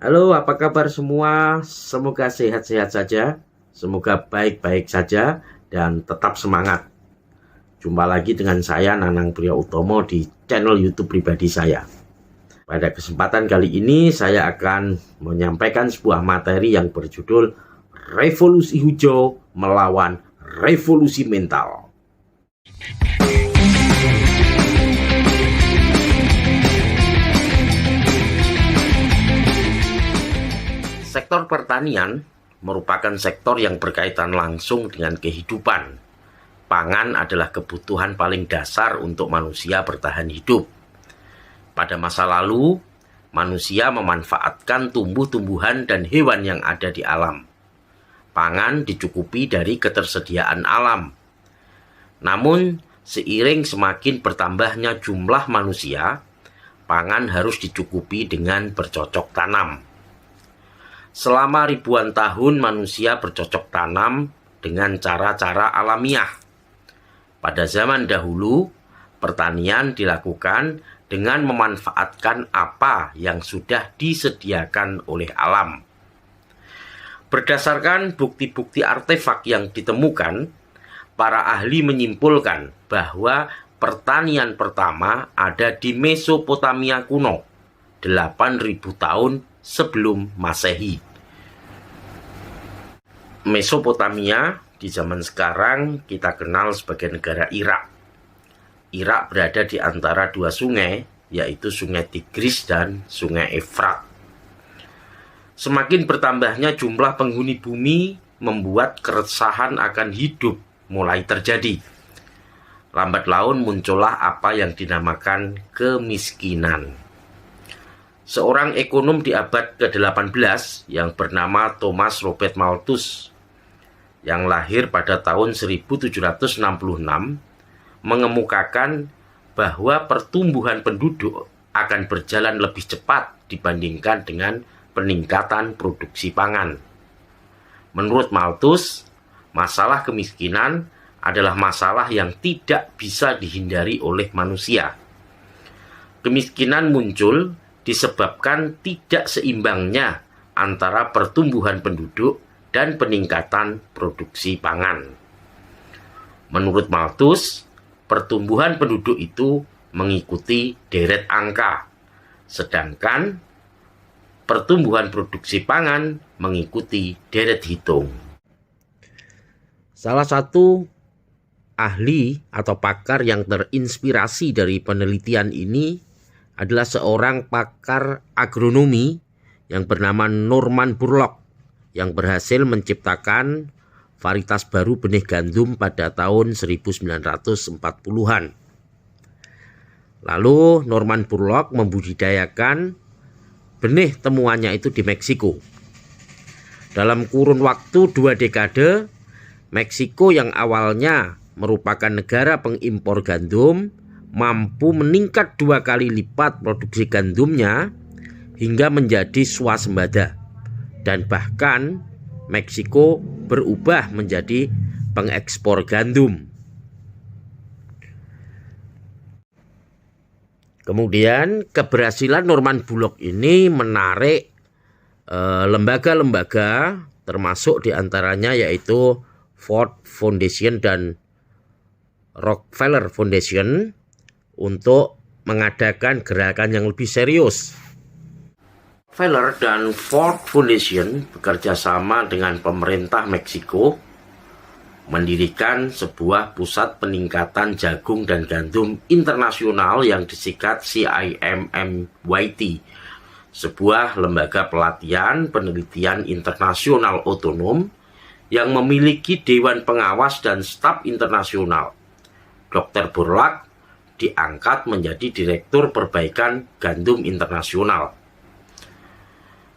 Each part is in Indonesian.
Halo, apa kabar semua? Semoga sehat-sehat saja, semoga baik-baik saja, dan tetap semangat. Jumpa lagi dengan saya, Nanang Priya Utomo, di channel YouTube pribadi saya. Pada kesempatan kali ini, saya akan menyampaikan sebuah materi yang berjudul Revolusi Hijau Melawan Revolusi Mental. Sektor pertanian merupakan sektor yang berkaitan langsung dengan kehidupan. Pangan adalah kebutuhan paling dasar untuk manusia bertahan hidup. Pada masa lalu, manusia memanfaatkan tumbuh-tumbuhan dan hewan yang ada di alam. Pangan dicukupi dari ketersediaan alam. Namun, seiring semakin bertambahnya jumlah manusia, pangan harus dicukupi dengan bercocok tanam. Selama ribuan tahun manusia bercocok tanam dengan cara-cara alamiah. Pada zaman dahulu, pertanian dilakukan dengan memanfaatkan apa yang sudah disediakan oleh alam. Berdasarkan bukti-bukti artefak yang ditemukan, para ahli menyimpulkan bahwa pertanian pertama ada di Mesopotamia kuno, 8.000 tahun sebelum Masehi. Mesopotamia di zaman sekarang kita kenal sebagai negara Irak. Irak berada di antara dua sungai, yaitu Sungai Tigris dan Sungai Efrat. Semakin bertambahnya jumlah penghuni bumi membuat keresahan akan hidup mulai terjadi. Lambat laun muncullah apa yang dinamakan kemiskinan. Seorang ekonom di abad ke-18 yang bernama Thomas Robert Malthus, yang lahir pada tahun 1766, mengemukakan bahwa pertumbuhan penduduk akan berjalan lebih cepat dibandingkan dengan peningkatan produksi pangan. Menurut Malthus, masalah kemiskinan adalah masalah yang tidak bisa dihindari oleh manusia. Kemiskinan muncul disebabkan tidak seimbangnya antara pertumbuhan penduduk dan peningkatan produksi pangan. Menurut Malthus, pertumbuhan penduduk itu mengikuti deret angka, sedangkan pertumbuhan produksi pangan mengikuti deret hitung. Salah satu ahli atau pakar yang terinspirasi dari penelitian ini adalah seorang pakar agronomi yang bernama Norman Borlaug, yang berhasil menciptakan varietas baru benih gandum pada tahun 1940-an. Lalu Norman Borlaug membudidayakan benih temuannya itu di Meksiko. Dalam kurun waktu 2 dekade, Meksiko yang awalnya merupakan negara pengimpor gandum mampu meningkat 2 kali lipat produksi gandumnya hingga menjadi swasembada, dan bahkan Meksiko berubah menjadi pengekspor gandum. Kemudian keberhasilan Norman Borlaug ini menarik lembaga-lembaga, termasuk diantaranya yaitu Ford Foundation dan Rockefeller Foundation, untuk mengadakan gerakan yang lebih serius. Rockefeller dan Ford Foundation bekerja sama dengan pemerintah Meksiko mendirikan sebuah pusat peningkatan jagung dan gandum internasional yang disingkat CIMMYT, sebuah lembaga pelatihan penelitian internasional otonom yang memiliki dewan pengawas dan staf internasional. Dr. Borlaug diangkat menjadi Direktur Perbaikan Gandum Internasional.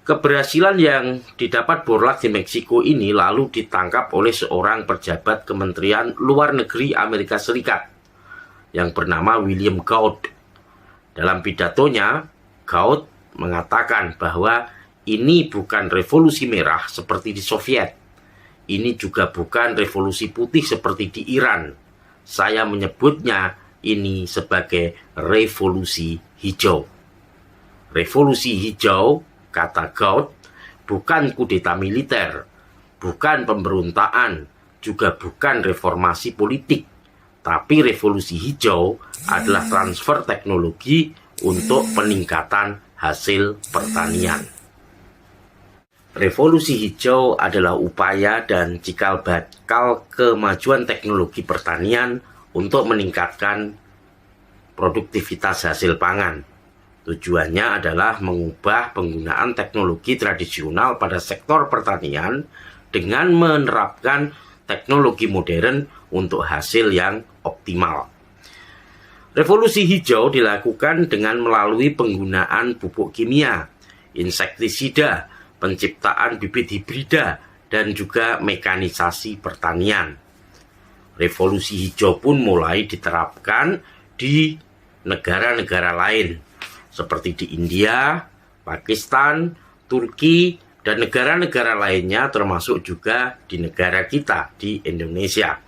Keberhasilan yang didapat Borlaug di Meksiko ini lalu ditangkap oleh seorang pejabat Kementerian Luar Negeri Amerika Serikat yang bernama William Gaud. Dalam pidatonya, Gaud mengatakan bahwa ini bukan revolusi merah seperti di Soviet. Ini juga bukan revolusi putih seperti di Iran. Saya menyebutnya ini sebagai revolusi hijau. Revolusi hijau kata Gaut, bukan kudeta militer, bukan pemberontakan, juga bukan reformasi politik, tapi revolusi hijau adalah transfer teknologi untuk peningkatan hasil pertanian. Revolusi hijau adalah upaya dan cikal bakal kemajuan teknologi pertanian untuk meningkatkan produktivitas hasil pangan. Tujuannya adalah mengubah penggunaan teknologi tradisional pada sektor pertanian dengan menerapkan teknologi modern untuk hasil yang optimal. Revolusi hijau dilakukan dengan melalui penggunaan pupuk kimia, insektisida, penciptaan bibit hibrida, dan juga mekanisasi pertanian. Revolusi hijau pun mulai diterapkan di negara-negara lain seperti di India, Pakistan, Turki, dan negara-negara lainnya, termasuk juga di negara kita, di Indonesia.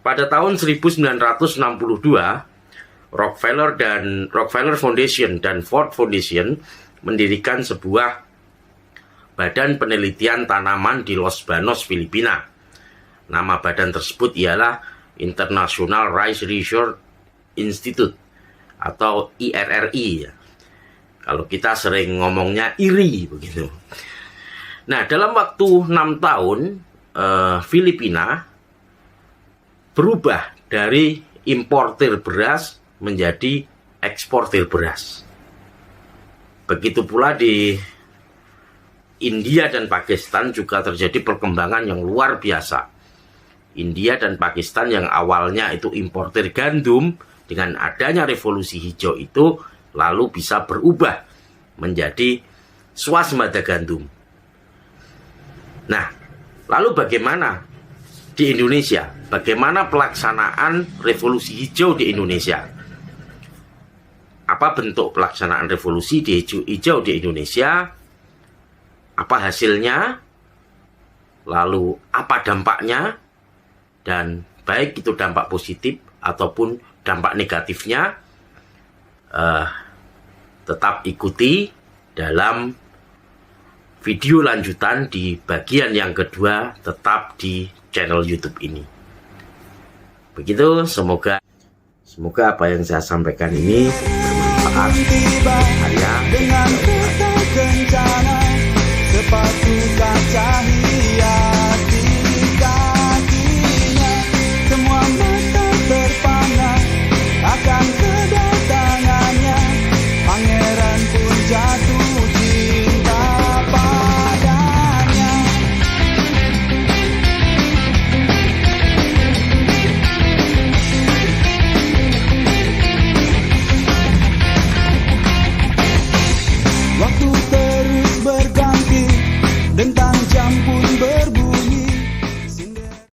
Pada tahun 1962, Rockefeller Foundation dan Ford Foundation mendirikan sebuah badan penelitian tanaman di Los Banos, Filipina. Nama badan tersebut ialah International Rice Research Institute atau IRRI. Kalau kita sering ngomongnya IRI begitu. Nah, dalam waktu 6 tahun Filipina berubah dari importir beras menjadi eksportir beras. Begitu pula di India dan Pakistan juga terjadi perkembangan yang luar biasa. India dan Pakistan yang awalnya itu importir gandum, dengan adanya revolusi hijau itu lalu bisa berubah menjadi swasembada gandum. Nah, lalu bagaimana di Indonesia? Bagaimana pelaksanaan revolusi hijau di Indonesia? Apa bentuk pelaksanaan revolusi hijau di Indonesia? Apa hasilnya? Lalu apa dampaknya? Dan baik itu dampak positif ataupun dampak negatifnya, tetap ikuti dalam video lanjutan di bagian yang kedua, tetap di channel YouTube ini. Begitu, semoga apa yang saya sampaikan ini bermanfaat. Saya